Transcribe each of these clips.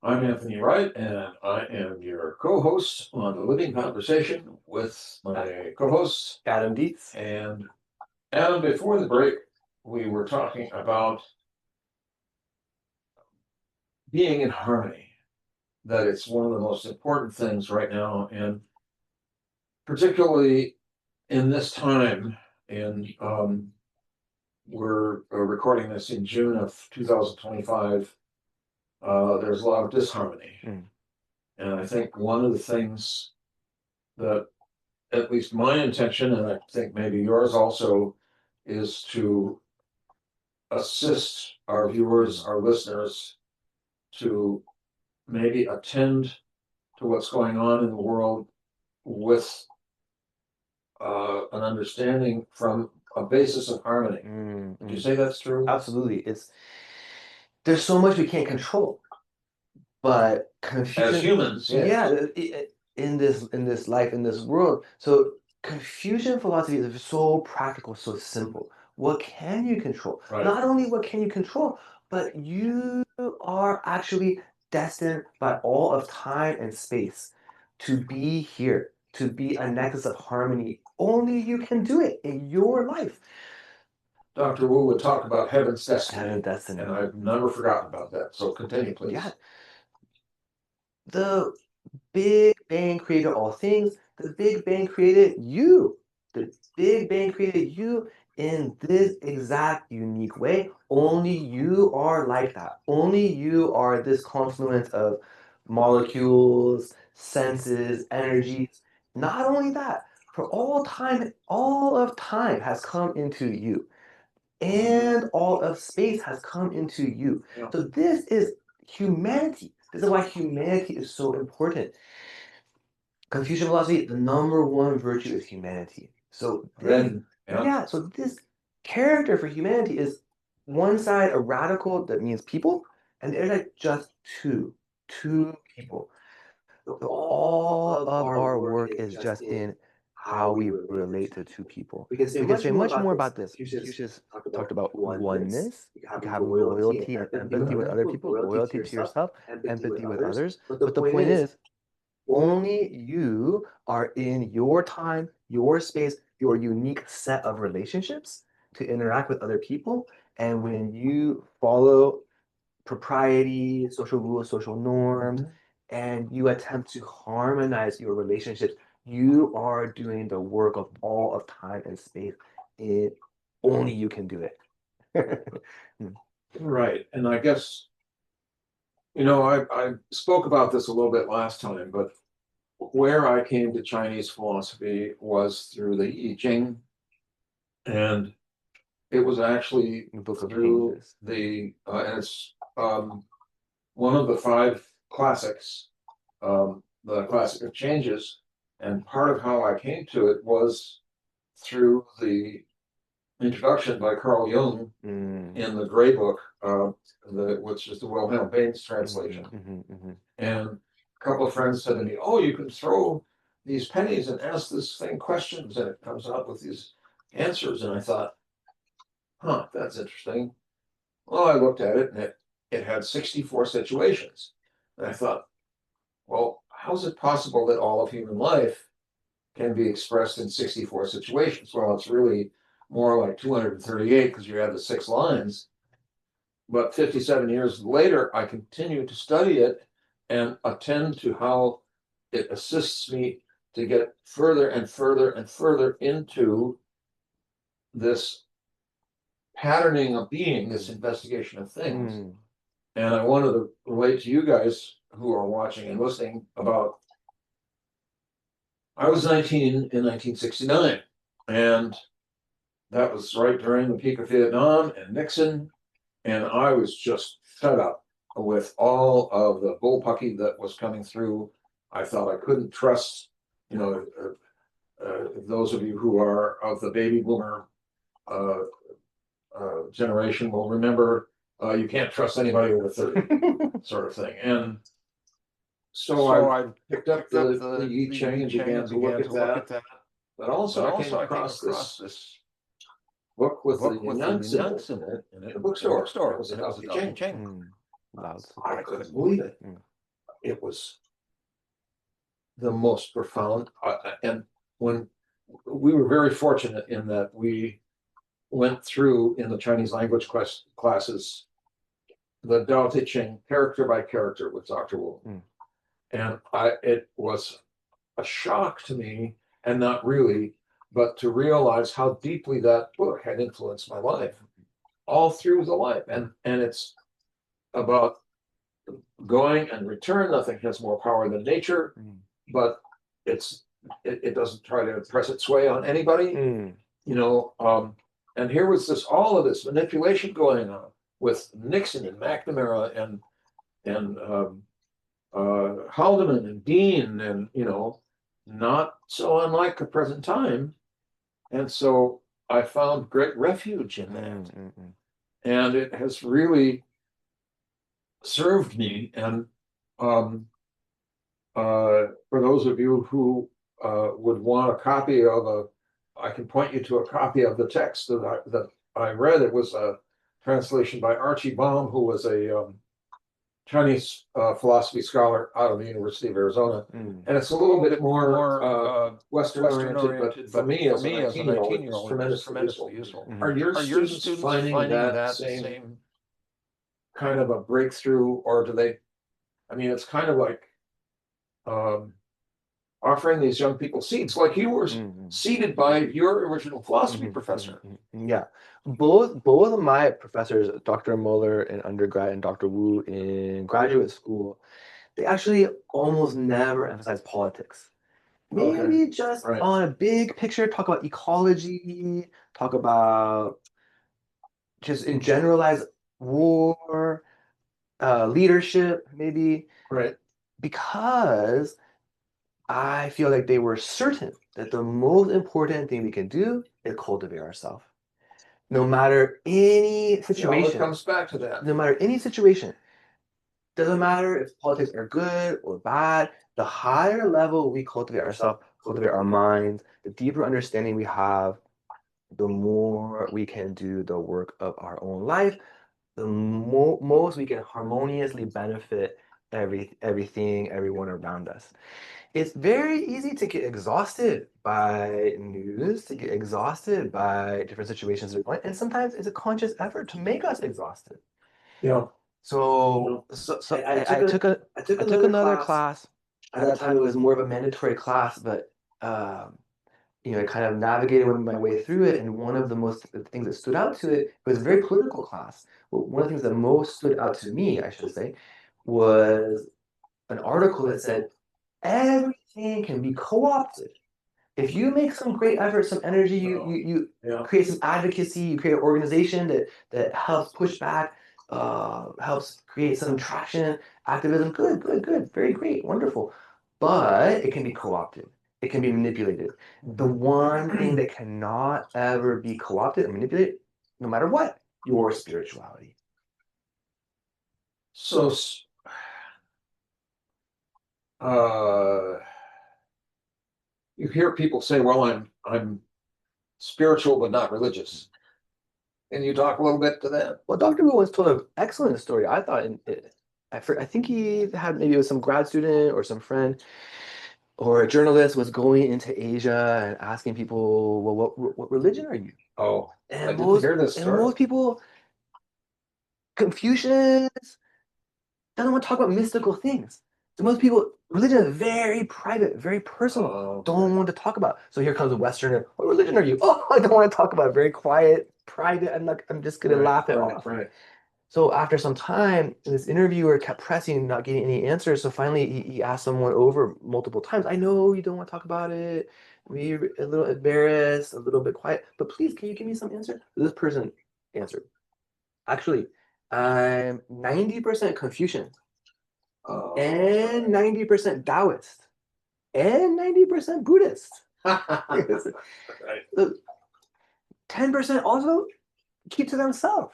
I'm Anthony Wright, and I am your co-host on the Living Conversation with my co-host Adam Dietz. and Adam. Before the break, we were talking about being in harmony, that it's one of the most important things right now, and particularly in this time. And we're recording this in June of 2025. There's a lot of disharmony, and I think one of the things that at least my intention, and I think maybe yours also, is to assist our viewers, our listeners, to maybe attend to what's going on in the world with an understanding from a basis of harmony. Would you say that's true? Absolutely. There's so much we can't control, but As humans, yes. in this life, in this world. So Confucian philosophy is so practical, so simple. What can you control? Right. Not only what can you control, but you are actually destined by all of time and space to be here, to be a nexus of harmony. Only you can do it in your life. Dr. Wu would talk about heaven's destiny, Heaven's destiny. and I've never forgotten about that. So continue, please. Yeah. The Big Bang created all things. The Big Bang created you. The Big Bang created you in this exact unique way. Only you are like that. Only you are this confluence of molecules, senses, energies. Not only that, for all of time has come into you, and all of space has come into you. Yeah. So this is humanity. This is why humanity is so important. Confucian philosophy, the number one virtue is humanity. So this character for humanity is one side a radical that means people, and the other side just two people. All of our work is just in how we relate to two people. We can say much more about this. Confucius talked about oneness. You can have loyalty and empathy with other people, loyalty to yourself, empathy with others. But the point is, only you are in your time, your space, your unique set of relationships to interact with other people. And when you follow propriety, social rules, social norms, and you attempt to harmonize your relationships, you are doing the work of all of time and space. It only you can do it. Right. And I guess, I spoke about this a little bit last time, but where I came to Chinese philosophy was through the I Ching, and it was actually Book of through Changes. and it's one of the five classics, the classic of changes. And part of how I came to it was through the introduction by Carl Jung in the Gray Book, which is the Wilhelm Baines translation. And a couple of friends said to me, "Oh, you can throw these pennies and ask this thing questions, and it comes out with these answers." And I thought, "Huh, that's interesting." Well, I looked at it, and it had 64 situations, and I thought, "Well, how is it possible that all of human life can be expressed in 64 situations?" Well, it's really more like 238 because you have the 6 lines. But 57 years later, I continue to study it and attend to how it assists me to get further and further and further into this patterning of being, this investigation of things. And I wanted to relate to you guys who are watching and listening about, I was 19 in 1969, and that was right during the peak of Vietnam and Nixon. And I was just fed up with all of the bullpucky that was coming through. I thought I couldn't trust, those of you who are of the baby boomer uh, generation will remember you can't trust anybody over 30, sort of thing. And so I picked up the I Ching and began to look at that. But also I came across this book with the yin yang symbol in it, in a bookstore. It was a Dao Ching. I couldn't believe it. it was the most profound. And when we were very fortunate in that we went through in the Chinese language classes the Tao Te Ching character by character with Dr. Wu. Mm. And it was a shock to me, and not really, but to realize how deeply that book had influenced my life all through the life. And it's about going and return. Nothing has more power than nature, but it doesn't try to press its way on anybody, you know. And here was all of this manipulation going on with Nixon and McNamara and Haldeman and Dean, and not so unlike the present time. And so I found great refuge in that, and it has really served me. And um, for those of you who would want a copy of I can point you to a copy of the text that I read. It was a translation by Archie Baum, who was a Chinese philosophy scholar out of the University of Arizona. And it's a little bit more Western oriented, but for me as a 19-year-old, it was tremendously useful. Are your students finding that same kind of a breakthrough, or do they? I mean, it's kind of like um, offering these young people seeds, like you were seeded by your original philosophy professor. Yeah, both of my professors, Dr. Muller in undergrad and Dr. Wu in graduate school, they actually almost never emphasize politics. Maybe just on a big picture, talk about ecology, talk about just in generalized war, leadership, maybe. Right. Because I feel like they were certain that the most important thing we can do is cultivate ourselves. No matter any situation. It comes back to that. No matter any situation. Doesn't matter if politics are good or bad. The higher level we cultivate ourselves, cultivate our minds, the deeper understanding we have, the more we can do the work of our own life, the most we can harmoniously benefit everything, everyone around us. It's very easy to get exhausted by news, to get exhausted by different situations that are going, and sometimes it's a conscious effort to make us exhausted. Yeah. So I took another class. At that time, it was more of a mandatory class, but I kind of navigated my way through it. And one of the things that stood out to it was a very political class. Well, one of the things that most stood out to me, I should say, was an article that said everything can be co-opted. If you make some great effort, some energy, you create some advocacy, you create an organization that helps push back, helps create some traction, activism, good, very great, wonderful. But it can be co-opted. It can be manipulated. The one thing that cannot ever be co-opted or manipulated, no matter what, your spirituality. So you hear people say, "Well, I'm spiritual but not religious." Can you talk a little bit to that? Well, Dr. Wu once told an excellent story, I thought. I think he had maybe it was some grad student or some friend or a journalist was going into Asia and asking people, well, what religion are you? Oh, And I didn't hear this story. most people, Confucius doesn't want to talk about mystical things. So most people, religion is very private, very personal. Oh, don't want to talk about. So here comes a Westerner. What religion are you? Oh, I don't want to talk about it. Very quiet, private. I'm just gonna laugh it off. Right. So after some time, this interviewer kept pressing, not getting any answers. So finally, he asked someone over multiple times, I know you don't want to talk about it. Maybe a little embarrassed, a little bit quiet, but please, can you give me some answer? This person answered, actually, I'm 90% Confucian and 90% Taoist and 90% Buddhist. Right. 10% also keep to themselves.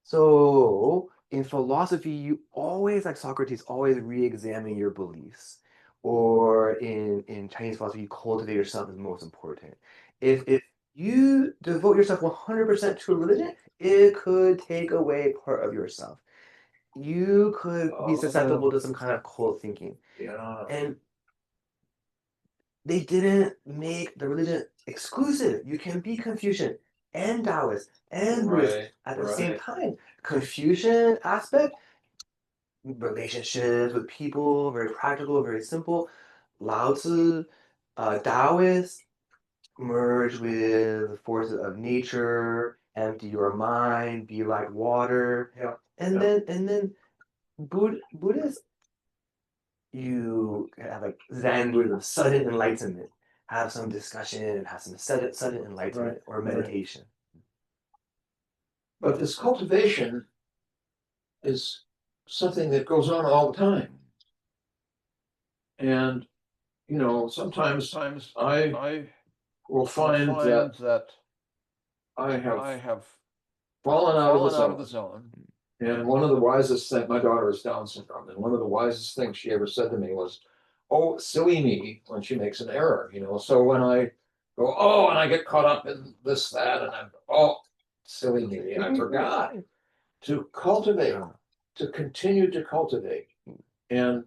So in philosophy, you always, like Socrates, always re-examine your beliefs. Or in Chinese philosophy, you cultivate yourself is most important. If you devote yourself 100% to a religion, it could take away part of yourself. you could be susceptible Oh. to some kind of cult thinking. Yeah. And they didn't make the religion exclusive. You can be Confucian and Taoist and Buddhist Right. at the same Right. time. Confucian aspect, relationships with people, very practical, very simple. Lao Tzu, Taoist, merge with the forces of nature, empty your mind, be like water. Yeah. And Yeah. then Buddhist, you have like Zen Buddhism, sudden enlightenment, have some discussion and have some sudden enlightenment Right. or Right. meditation. But this cultivation is something that goes on all the time. And, sometimes I will find that I have fallen out of the zone. And one of the wisest things, my daughter has Down syndrome, and one of the wisest things she ever said to me was, "Oh, silly me," when she makes an error, So when I go, "Oh," and I get caught up in this, that, and I'm, "Oh, silly me, I forgot to cultivate, to continue to cultivate." And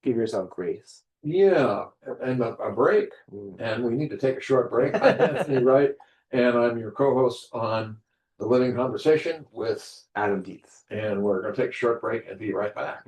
Give yourself grace. yeah, and a break. And we need to take a short break. I'm Anthony Wright, and I'm your co-host on The Living Conversation with Adam Dietz. and we're going to take a short break and be right back.